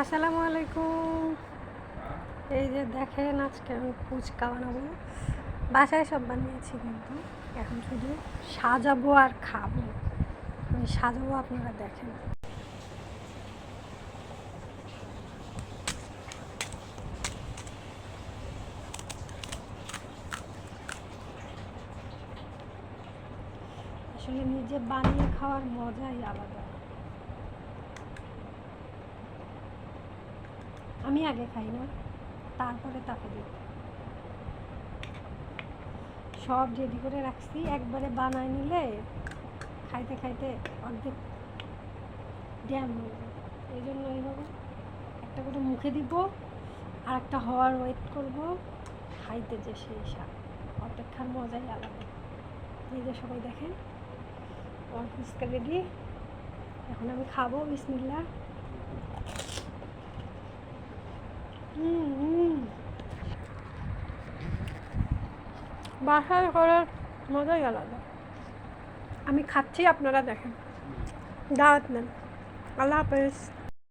আসসালামু আলাইকুম। এই যে দেখেন, আজকে আমি ফুচকা বানাবো। বাসায় সব বানিয়েছি, কিন্তু এখন শুধু সাজাবো আর খাবো। আমি সাজাবো, আপনারা দেখেন। আসলে নিজে বানিয়ে খাওয়ার মজাই আলাদা। আমি আগে খাই না, তারপরে তাকে দিই। সব রেডি করে রাখছি, একবারে বানায় নিলে খাইতে খাইতে অর্ধেক জ্যাম হয়ে যায়। এই জন্য এইভাবে একটা করে মুখে দিব, আর একটা হওয়ার ওয়েট করব। খাইতে যে সেই স্বাদ, অপেক্ষার মজাই আলাদা। এই যে সবাই দেখেন, আমার ফুচকা রেডি। এখন আমি খাবো, বিসমিল্লাহ। বাসায় করার মজাই আলাদা। আমি খাচ্ছি, আপনারা দেখেন। দাওয়াত নেন। আল্লাহ হাফেজ।